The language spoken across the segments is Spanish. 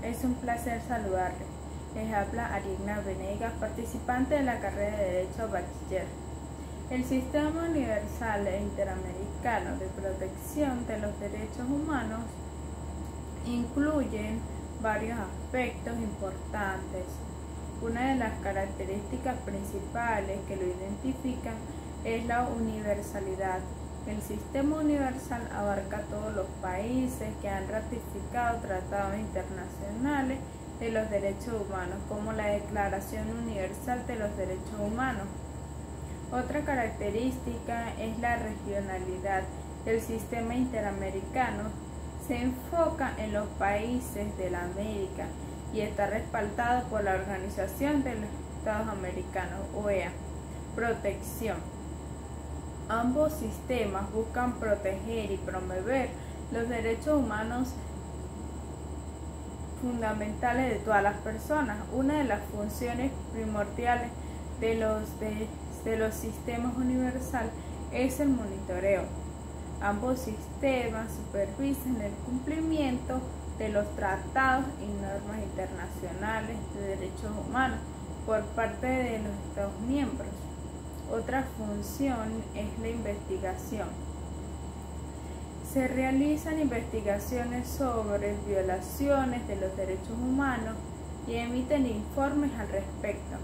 es un placer saludarle. Les habla Ariadna Venegas, participante de la carrera de Derecho Bachiller. El Sistema Universal e Interamericano de Protección de los Derechos Humanos incluye varios aspectos importantes. Una de las características principales que lo identifican es la universalidad. El sistema universal abarca a todos los países que han ratificado tratados internacionales de los derechos humanos, como la Declaración Universal de los Derechos Humanos. Otra característica es la regionalidad. El sistema interamericano se enfoca en los países de la América y está respaldado por la Organización de los Estados Americanos, OEA. Protección. Ambos sistemas buscan proteger y promover los derechos humanos fundamentales de todas las personas. Una de las funciones primordiales de los sistemas universal es el monitoreo. Ambos sistemas supervisan el cumplimiento de los tratados y normas internacionales de derechos humanos por parte de los Estados miembros. Otra función es la investigación. Se realizan investigaciones sobre violaciones de los derechos humanos y emiten informes al respecto.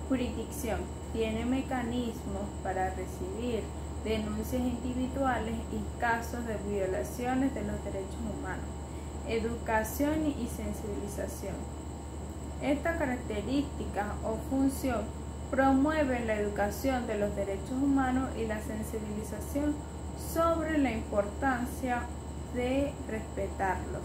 Jurisdicción. Tiene mecanismos para recibir denuncias individuales y casos de violaciones de los derechos humanos. Educación y sensibilización. Esta característica o función promueve la educación de los derechos humanos y la sensibilización sobre la importancia de respetarlos.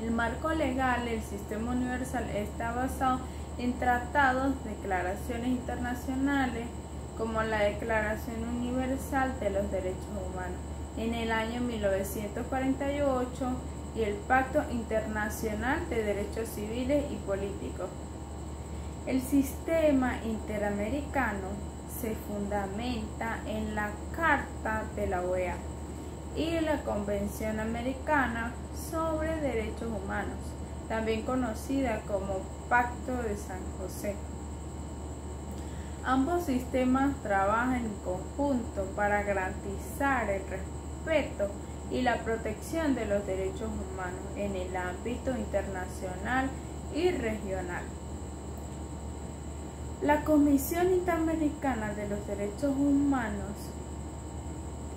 El marco legal del sistema universal está basado en tratados, declaraciones internacionales, como la Declaración Universal de los Derechos Humanos en el año 1948 y el Pacto Internacional de Derechos Civiles y Políticos. El sistema interamericano se fundamenta en la Carta de la OEA y la Convención Americana sobre Derechos Humanos, también conocida como Pacto de San José. Ambos sistemas trabajan en conjunto para garantizar el respeto y la protección de los derechos humanos en el ámbito internacional y regional. La Comisión Interamericana de los Derechos Humanos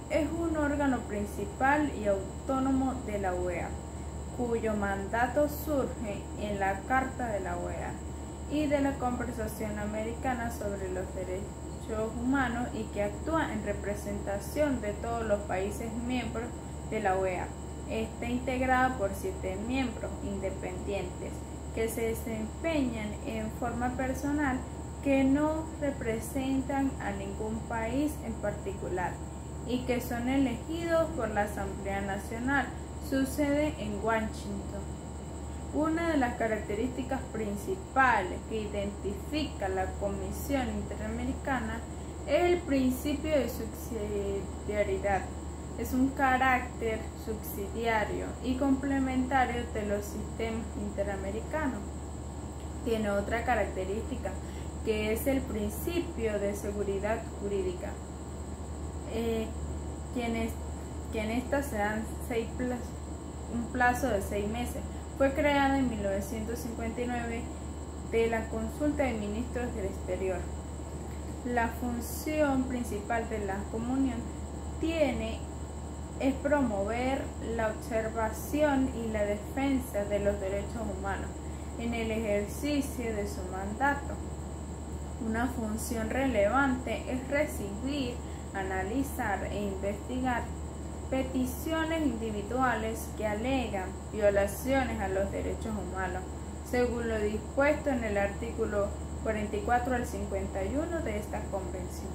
es un órgano principal y autónomo de la OEA, cuyo mandato surge en la Carta de la OEA y de la Convención Americana sobre los Derechos Humanos y que actúa en representación de todos los países miembros de la OEA. Está integrada por 7 miembros independientes que se desempeñan en forma personal, que no representan a ningún país en particular y que son elegidos por la Asamblea Nacional. Su sede en Washington. Una de las características principales que identifica la Comisión Interamericana es el principio de subsidiariedad. Es un carácter subsidiario y complementario de los sistemas interamericanos. Tiene otra característica, que es el principio de seguridad jurídica, que en esta se dan un plazo de 6 meses. Fue creada en 1959 de la Consulta de Ministros del Exterior. La función principal de la Comunión es promover la observación y la defensa de los derechos humanos en el ejercicio de su mandato. Una función relevante es recibir, analizar e investigar peticiones individuales que alegan violaciones a los derechos humanos, según lo dispuesto en el artículo 44 al 51 de esta convención.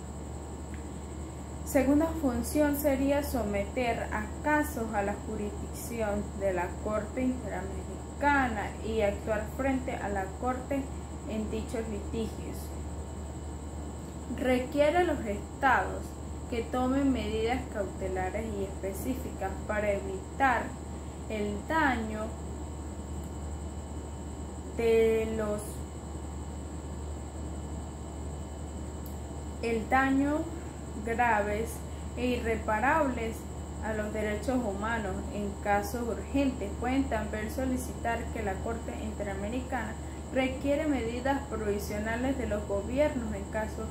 Segunda función sería someter a casos a la jurisdicción de la Corte Interamericana y actuar frente a la Corte en dichos litigios. Requiere a los estados que tomen medidas cautelares y específicas para evitar el daño el daño graves e irreparables a los derechos humanos. En casos urgentes pueden también solicitar que la Corte Interamericana requiere medidas provisionales de los gobiernos en caso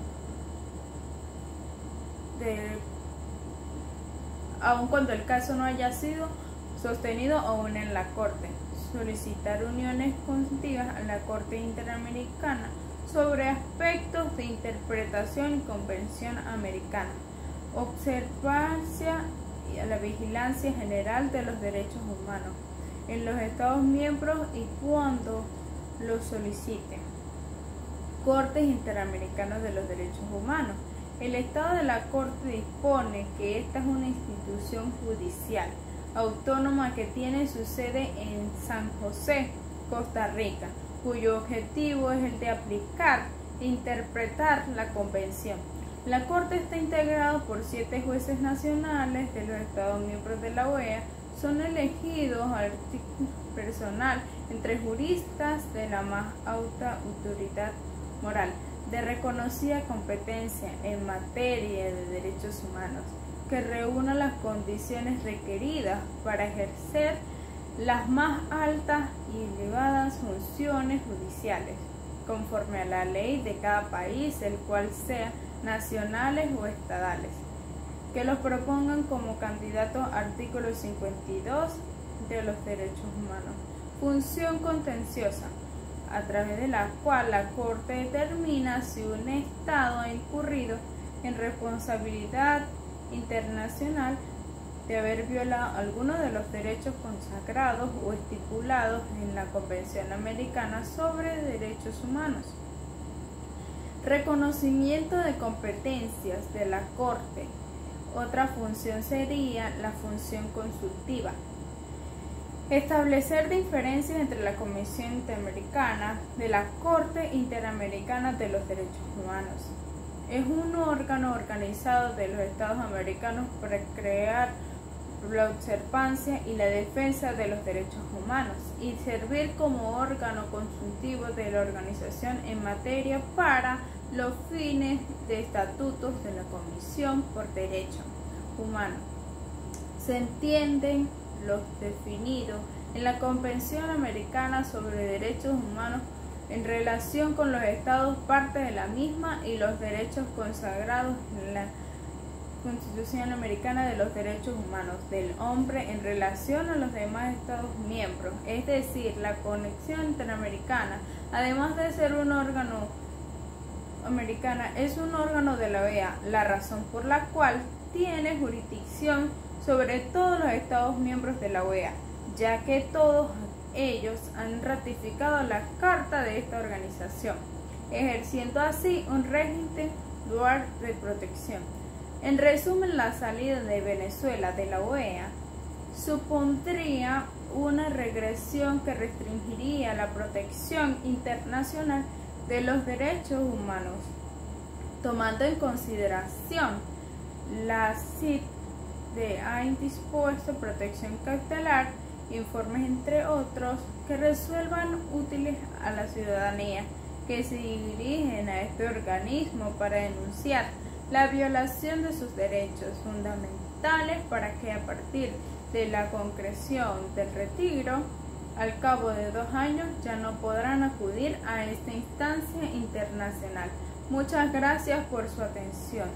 aun cuando el caso no haya sido sostenido aún en la Corte. Solicitar uniones consultivas a la Corte Interamericana sobre aspectos de interpretación y convención americana. Observancia y a la vigilancia general de los derechos humanos en los Estados miembros y cuando lo soliciten. Cortes Interamericanos de los Derechos Humanos. El Estado de la Corte dispone que esta es una institución judicial autónoma que tiene su sede en San José, Costa Rica, cuyo objetivo es el de aplicar e interpretar la Convención. La Corte está integrada por 7 jueces nacionales de los Estados miembros de la OEA. Son elegidos al título personal entre juristas de la más alta autoridad moral, de reconocida competencia en materia de derechos humanos, que reúna las condiciones requeridas para ejercer las más altas y elevadas funciones judiciales, conforme a la ley de cada país, el cual sea nacionales o estadales, que los propongan como candidatos. Artículo 52 de los derechos humanos. Función contenciosa, a través de la cual la Corte determina si un Estado ha incurrido en responsabilidad internacional de haber violado alguno de los derechos consagrados o estipulados en la Convención Americana sobre Derechos Humanos. Reconocimiento de competencias de la Corte. Otra función sería la función consultiva. Establecer diferencias entre la Comisión Interamericana de la Corte Interamericana de los Derechos Humanos. Es un órgano organizado de los Estados americanos para crear la observancia y la defensa de los derechos humanos y servir como órgano consultivo de la organización en materia para los fines de estatutos de la Comisión por Derechos Humanos. Se entienden los definidos en la Convención Americana sobre Derechos Humanos en relación con los estados parte de la misma y los derechos consagrados en la Constitución Americana de los Derechos Humanos del Hombre en relación a los demás estados miembros. Es decir, la Convención Interamericana, además de ser un órgano americana, es un órgano de la OEA, la razón por la cual tiene jurisdicción sobre todos los estados miembros de la OEA, ya que todos ellos han ratificado la carta de esta organización, ejerciendo así un régimen dual de protección. En resumen, la salida de Venezuela de la OEA supondría una regresión que restringiría la protección internacional de los derechos humanos, tomando en consideración la CIT ha dispuesto protección cautelar, informes entre otros que resuelvan útiles a la ciudadanía que se dirigen a este organismo para denunciar la violación de sus derechos fundamentales, para que a partir de la concreción del retiro, al cabo de 2 años, ya no podrán acudir a esta instancia internacional. Muchas gracias por su atención.